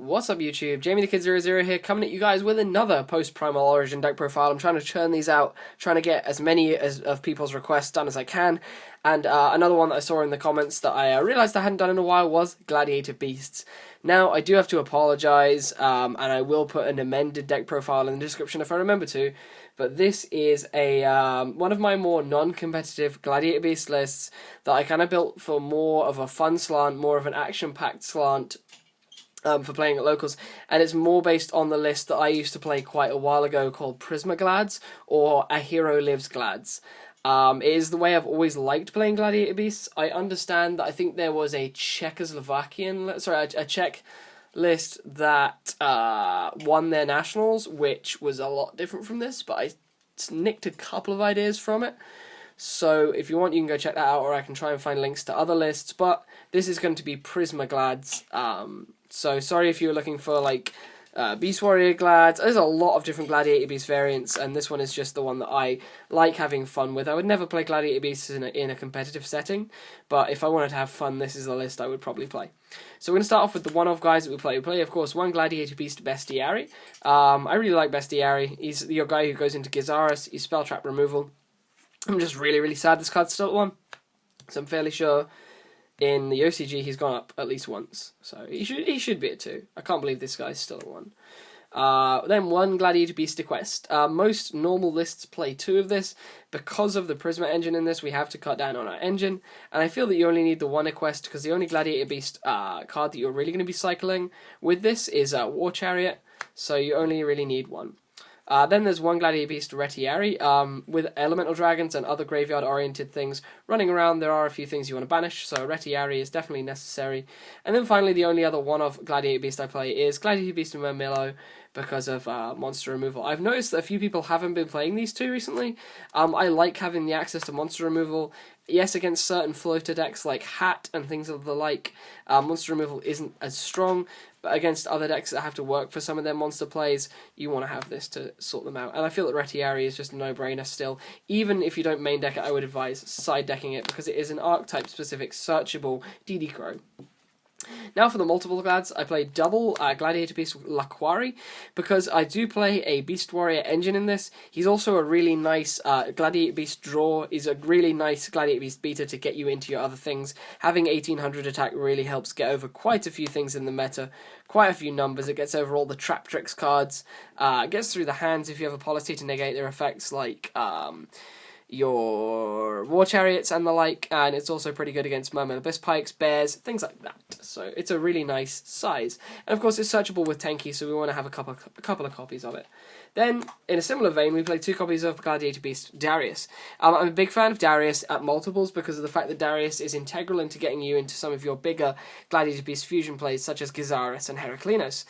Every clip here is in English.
What's up YouTube, Jamie the Kid 00 here, coming at you guys with another Post-Primal Origin deck profile. I'm trying to churn these out, trying to get as many of people's requests done as I can. And another one that I saw in the comments that I realised I hadn't done in a while was Gladiator Beasts. Now, I do have to apologise, and I will put an amended deck profile in the description if I remember to, but this is a one of my more non-competitive Gladiator Beast lists that I kind of built for more of a fun slant, more of an action-packed slant, for playing at locals, and it's more based on the list that I used to play quite a while ago called Prisma-Glads, or A Hero Lives Glads. It is the way I've always liked playing Gladiator Beasts. I understand that I think there was a Czech list that won their nationals, which was a lot different from this, but I nicked a couple of ideas from it. So if you want, you can go check that out, or I can try and find links to other lists, but this is going to be Prisma-Glads. So sorry if you were looking for like Beast Warrior Glads. There's a lot of different Gladiator Beast variants, and this one is just the one that I like having fun with. I would never play Gladiator Beasts in a competitive setting, but if I wanted to have fun, this is the list I would probably play. So we're going to start off with the one-off guys that we play. We play, of course, one Gladiator Beast Bestiary. I really like Bestiary. He's your guy who goes into Gizaris. He's spell trap removal. I'm just really sad this card's still at 1. So I'm fairly sure in the OCG he's gone up at least once. So he should be at 2. I can't believe this guy's still at 1. Then one Gladiator Beast Quest. Most normal lists play 2 of this. Because of the Prisma engine in this, we have to cut down on our engine. And I feel that you only need the 1 quest, because the only Gladiator Beast card that you're really going to be cycling with this is War Chariot. So you only really need 1. Then there's one Gladiator Beast Retiari, with elemental dragons and other graveyard-oriented things running around. There are a few things you want to banish, so Retiari is definitely necessary. And then finally, the only other one of Gladiator Beast I play is Gladiator Beast Mermillo, because of monster removal. I've noticed that a few people haven't been playing these two recently. I like having the access to monster removal. Yes, against certain floater decks like Hat and things of the like, monster removal isn't as strong, but against other decks that have to work for some of their monster plays, you want to have this to sort them out. And I feel that Retiari is just a no-brainer still. Even if you don't main deck it, I would advise side decking it, because it is an archetype-specific, searchable DD Crow. Now for the multiple Glads, I play double Gladiator Beast Laquari, because I do play a Beast Warrior engine in this. He's also a really nice Gladiator Beast draw. He's a really nice Gladiator Beast beater to get you into your other things. Having 1800 attack really helps get over quite a few things in the meta, quite a few numbers. It gets over all the Trap Tricks cards, gets through the hands if you have a policy to negate their effects, like your War Chariots and the like, and it's also pretty good against Merman Abyss Pikes, Bears, things like that. So it's a really nice size. And of course it's searchable with Tenki, so we want to have a couple of copies of it. Then, in a similar vein, we play 2 copies of Gladiator Beast Darius. I'm a big fan of Darius at multiples because of the fact that Darius is integral into getting you into some of your bigger Gladiator Beast fusion plays, such as Gizaris and Heraclinos.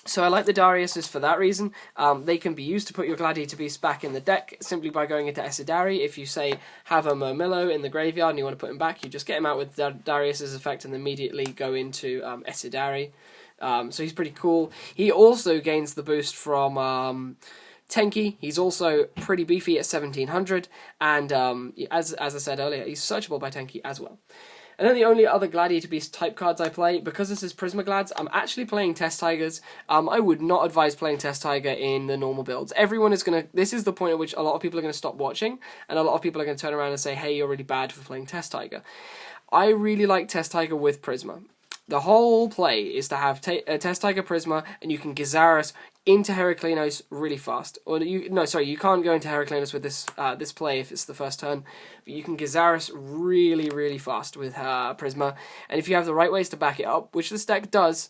So I like the Dariuses for that reason. They can be used to put your Gladiator Beast back in the deck simply by going into Esidari. If you, say, have a Mermillo in the graveyard and you want to put him back, you just get him out with Darius's effect and immediately go into Esidari. So he's pretty cool. He also gains the boost from Tenki. He's also pretty beefy at 1700, and as I said earlier, he's searchable by Tenki as well. And then the only other Gladiator Beast type cards I play, because this is Prisma-Glads, I'm actually playing Test Tigers. I would not advise playing Test Tiger in the normal builds. Everyone is going to... This is the point at which a lot of people are going to stop watching, and a lot of people are going to turn around and say, hey, you're really bad for playing Test Tiger. I really like Test Tiger with Prisma. The whole play is to have Test Tiger Prisma, and you can Gizaris into Heraclinos really fast. Or you can't go into Heraclinos with this play if it's the first turn, but you can Gizaris really fast with Prisma. And if you have the right ways to back it up, which this deck does,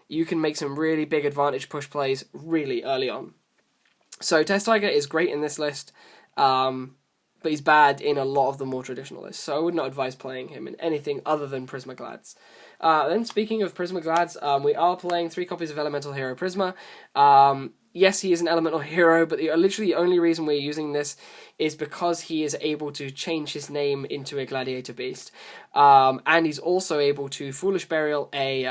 you can make some really big advantage push plays really early on. So Test Tiger is great in this list, but he's bad in a lot of the more traditional lists, so I would not advise playing him in anything other than Prisma-Glads. Then speaking of Prisma-Glads, we are playing 3 copies of Elemental Hero Prisma. yes, he is an elemental hero, but literally the only reason we're using this is because he is able to change his name into a Gladiator Beast. And he's also able to Foolish Burial a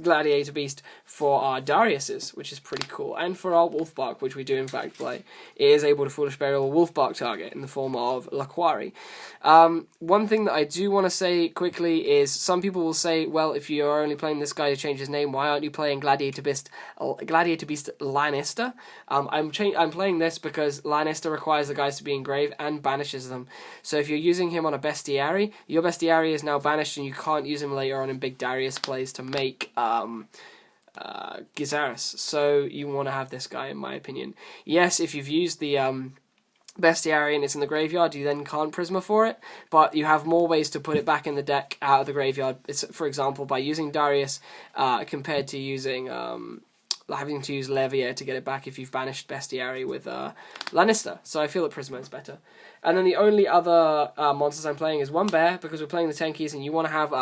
Gladiator Beast for our Dariuses, which is pretty cool. And for our Wolfbark, which we do in fact play, it is able to Foolish Burial a Wolfbark target in the form of Laquari. One thing that I do want to say quickly is some people will say, well, if you're only playing this guy to change his name, why aren't you playing Gladiator Beast Lannister? I'm playing this because Lannister requires the guys to be engraved and banishes them. So if you're using him on a bestiary, your bestiary is now banished and you can't use him later on in big Darius plays to make Gizaris. So you want to have this guy, in my opinion. Yes, if you've used the bestiary and it's in the graveyard, you then can't Prisma for it, but you have more ways to put it back in the deck out of the graveyard. It's, for example, by using Darius compared to using having to use Levier to get it back if you've banished bestiary with Lannister. So I feel that Prisma is better. And then the only other monsters I'm playing is one bear, because we're playing the Tenkies and you want to have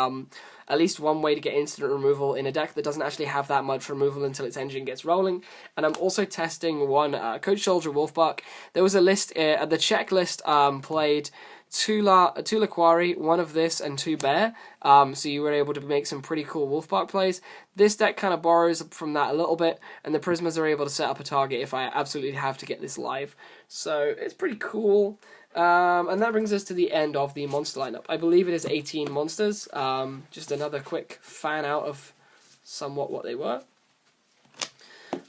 at least one way to get instant removal in a deck that doesn't actually have that much removal until its engine gets rolling. And I'm also testing one Coach Soldier Wolfbark. There was a list, the checklist played two Laquari, one of this, and 2 bear. So you were able to make some pretty cool Wolfbark plays. This deck kind of borrows from that a little bit, and the Prismas are able to set up a target if I absolutely have to get this live. So it's pretty cool. And that brings us to the end of the monster lineup. I believe it is 18 monsters. Just another quick fan out of somewhat what they were.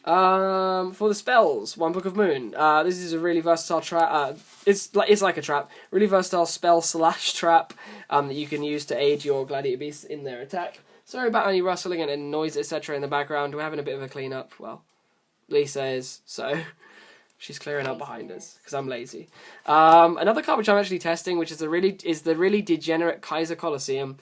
For the spells, One Book of Moon. This is a really versatile trap. It's like a trap. Really versatile spell / trap that you can use to aid your Gladiator Beasts in their attack. Sorry about any rustling and noise, etc. in the background. We're having a bit of a clean up. Well, Lisa is, so she's clearing up behind us because I'm lazy. Another card which I'm actually testing, which is the really degenerate Kaiser Colosseum.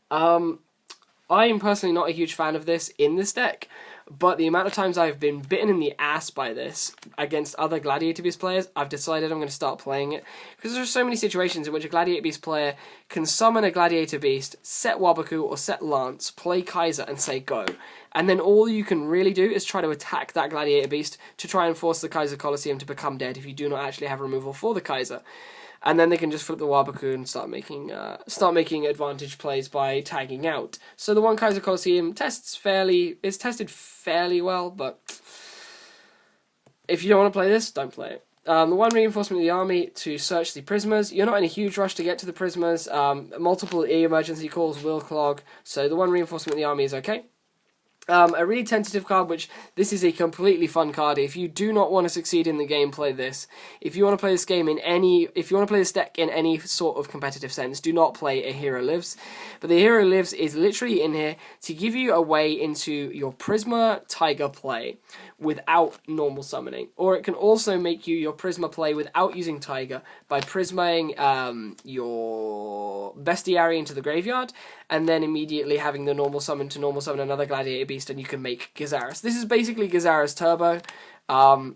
I am personally not a huge fan of this in this deck, but the amount of times I've been bitten in the ass by this against other Gladiator Beast players, I've decided I'm going to start playing it. Because there's so many situations in which a Gladiator Beast player can summon a Gladiator Beast, set Wabaku or set Lance, play Kaiser and say go. And then all you can really do is try to attack that Gladiator Beast to try and force the Kaiser Colosseum to become dead if you do not actually have removal for the Kaiser. And then they can just flip the Wabaku and start making advantage plays by tagging out. So the one Kaiser Colosseum is tested fairly well, but if you don't want to play this, don't play it. The one reinforcement of the army to search the Prismas. You're not in a huge rush to get to the Prismas. Multiple emergency calls will clog, so the one reinforcement of the army is okay. A really tentative card, which this is a completely fun card. If you do not want to succeed in the game, play this. If you want to play this game if you want to play this deck in any sort of competitive sense, do not play A Hero Lives. But the Hero Lives is literally in here to give you a way into your Prisma Tiger play without normal summoning. Or it can also make you your Prisma play without using Tiger by Prismaing your Bestiary into the graveyard, and then immediately having the normal summon another Gladiator Beast, and you can make Gizaris. This is basically Gizaris Turbo.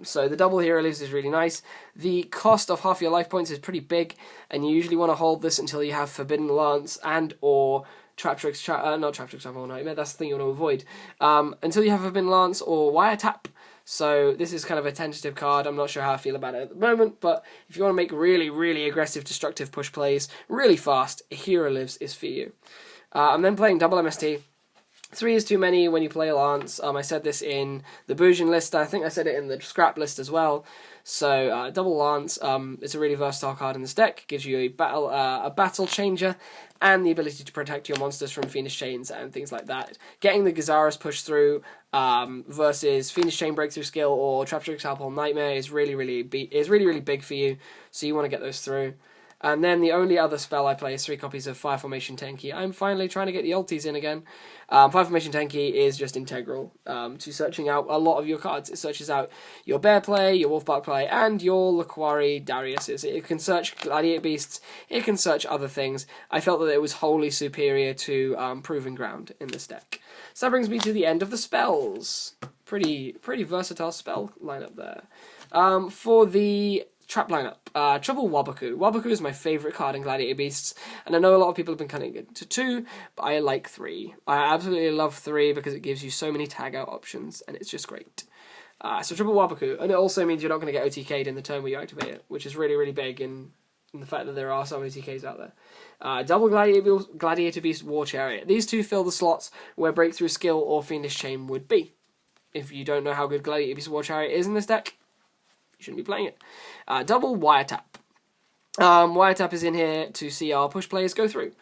So the double Hero Lives is really nice. The cost of half your life points is pretty big, and you usually want to hold this until you have Forbidden Lance and or not Trap Trick Travel Nightmare, that's the thing you want to avoid. Until you have Forbidden Lance or Wiretap. So this is kind of a tentative card. I'm not sure how I feel about it at the moment, but if you want to make really, really aggressive, destructive push plays really fast, Hero Lives is for you. I'm then playing double MST. 3 is too many when you play Lance. I said this in the Boujin list. I think I said it in the scrap list as well. So double Lance. It's a really versatile card in this deck. Gives you a battle changer and the ability to protect your monsters from Fiendish Chains and things like that. Getting the Gizaris push through versus Fiendish Chain Breakthrough skill or Trap Trick Travel Nightmare is really big for you. So you want to get those through. And then the only other spell I play is 3 copies of Fire Formation Tenki. I'm finally trying to get the ultis in again. Fire Formation Tenki is just integral to searching out a lot of your cards. It searches out your Bear play, your Wolfbark play, and your Laquari Dariuses. It can search Gladiator Beasts, it can search other things. I felt that it was wholly superior to Proving Ground in this deck. So that brings me to the end of the spells. Pretty versatile spell lineup there. For the trap lineup, Trouble Wabaku. Wabaku is my favourite card in Gladiator Beasts, and I know a lot of people have been cutting it to 2, but I like 3. I absolutely love 3 because it gives you so many tag out options, and it's just great. So triple Wapaku, and it also means you're not going to get OTK'd in the turn where you activate it, which is really, really big in the fact that there are some OTKs out there. Double Gladiator Beast War Chariot. These two fill the slots where Breakthrough Skill or Fiendish Chain would be. If you don't know how good Gladiator Beast War Chariot is in this deck, you shouldn't be playing it. Double Wiretap. Wiretap is in here to see our push players go through.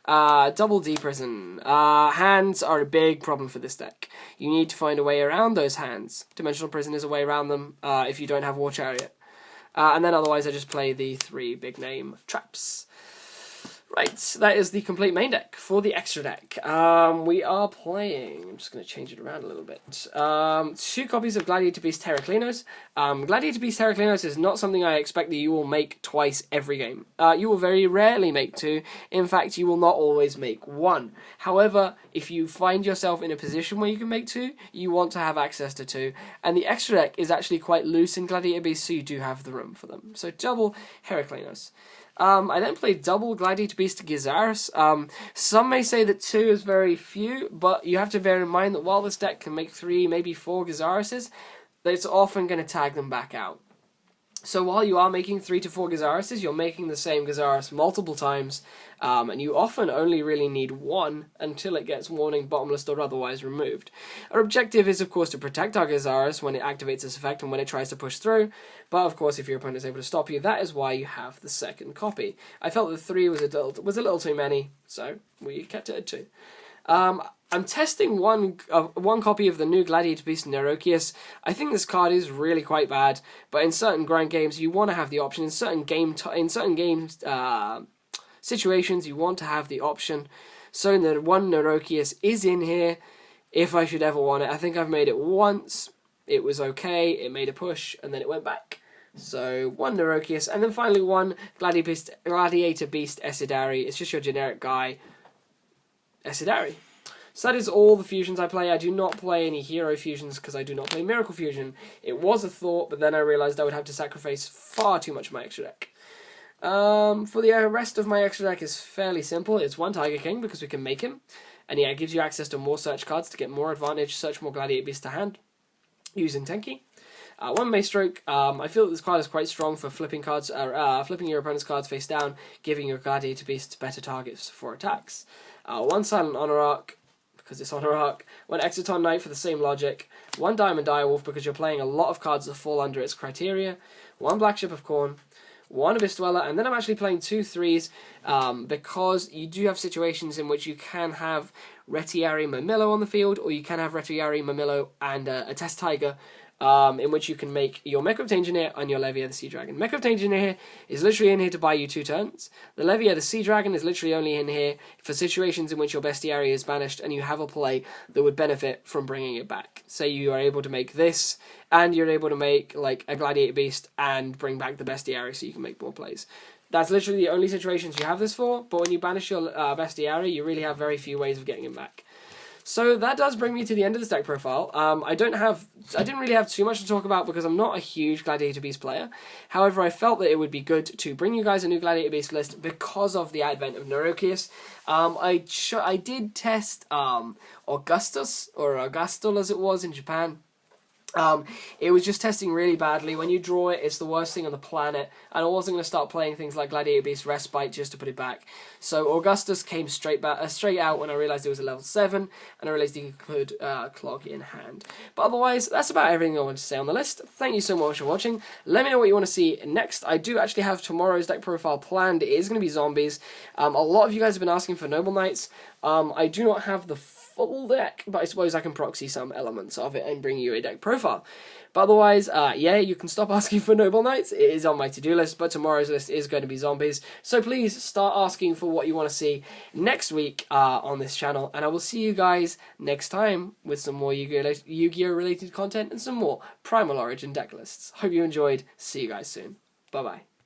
Double D-Prison. Hands are a big problem for this deck. You need to find a way around those hands. Dimensional Prison is a way around them if you don't have War Chariot. And then otherwise I just play the 3 big name traps. Right, that is the complete main deck. For the extra deck, we are playing... I'm just going to change it around a little bit. 2 copies of Gladiator Beasts Heraclinos. Gladiator Beasts Heraclinos is not something I expect that you will make twice every game. You will very rarely make 2. In fact, you will not always make 1. However, if you find yourself in a position where you can make 2, you want to have access to 2. And the extra deck is actually quite loose in Gladiator Beasts, so you do have the room for them. So double Heraclinos. I then played double Gladiator Beast Gizaris. Some may say that 2 is very few, but you have to bear in mind that while this deck can make 3, maybe 4 Gizarises, that it's often going to tag them back out. So while you are making 3 to 4 Gizarises, you're making the same Gizaris multiple times, and you often only really need 1 until it gets warning, bottomless, or otherwise removed. Our objective is, of course, to protect our Gizaris when it activates this effect and when it tries to push through, but of course, if your opponent is able to stop you, that is why you have the second copy. I felt that 3 was a little too many, so we kept it at 2. I'm testing one copy of the new Gladiator Beast Neurokius. I think this card is really quite bad, but in certain grind games you want to have the option. In certain game situations you want to have the option. So the one Neurokius is in here if I should ever want it. I think I've made it once. It was okay. It made a push and then it went back. So 1 Neurokius, and then finally 1 Gladiator Beast Essidari. It's just your generic guy, Essidari. So that is all the fusions I play. I do not play any hero fusions because I do not play Miracle Fusion. It was a thought, but then I realised I would have to sacrifice far too much of my extra deck. For the rest of my extra deck is fairly simple. It's 1 Tiger King because we can make him. And yeah, it gives you access to more search cards to get more advantage, search more Gladiator Beasts to hand using Tenki. 1 Maestroke. I feel that this card is quite strong for flipping cards, flipping your opponent's cards face down, giving your Gladiator Beasts better targets for attacks. 1 Silent Honor Arc, because it's Honor Arc. 1 Exciton Knight for the same logic. 1 Diamond Direwolf because you're playing a lot of cards that fall under its criteria. 1 Black Ship of Corn. 1 Abyss Dweller, and then I'm actually playing 2 3s because you do have situations in which you can have Retiari Mamillo on the field, or you can have Retiari Mamillo and a Test Tiger, in which you can make your Mechrop Engineer and your Levier the Sea Dragon. Mechrop Engineer is literally in here to buy you 2 turns. The Levier the Sea Dragon is literally only in here for situations in which your bestiary is banished and you have a play that would benefit from bringing it back. Say you are able to make this, and you're able to make like a Gladiator Beast and bring back the bestiary so you can make more plays. That's literally the only situations you have this for, but when you banish your bestiary, you really have very few ways of getting him back. So that does bring me to the end of this deck profile. I didn't really have too much to talk about because I'm not a huge Gladiator Beast player. However, I felt that it would be good to bring you guys a new Gladiator Beast list because of the advent of Neurokius. I did test Augustus, or Augustul as it was in Japan. It was just testing really badly. When you draw it, it's the worst thing on the planet, and I wasn't going to start playing things like Gladiator Beast Respite just to put it back. So Augustus came straight out when I realised it was a level 7, and I realised you could clog in hand. But otherwise, that's about everything I want to say on the list. Thank you so much for watching. Let me know what you want to see next. I do actually have tomorrow's deck profile planned. It is going to be zombies. A lot of you guys have been asking for Noble Knights. I do not have the full deck, but I suppose I can proxy some elements of it and bring you a deck profile. But otherwise, yeah, you can stop asking for Noble Knights. It is on my to-do list, but tomorrow's list is going to be zombies. So please start asking for what you want to see next week on this channel, and I will see you guys next time with some more Yu-Gi-Oh! Related content and some more Primal Origin deck lists. Hope you enjoyed. See you guys soon. Bye-bye.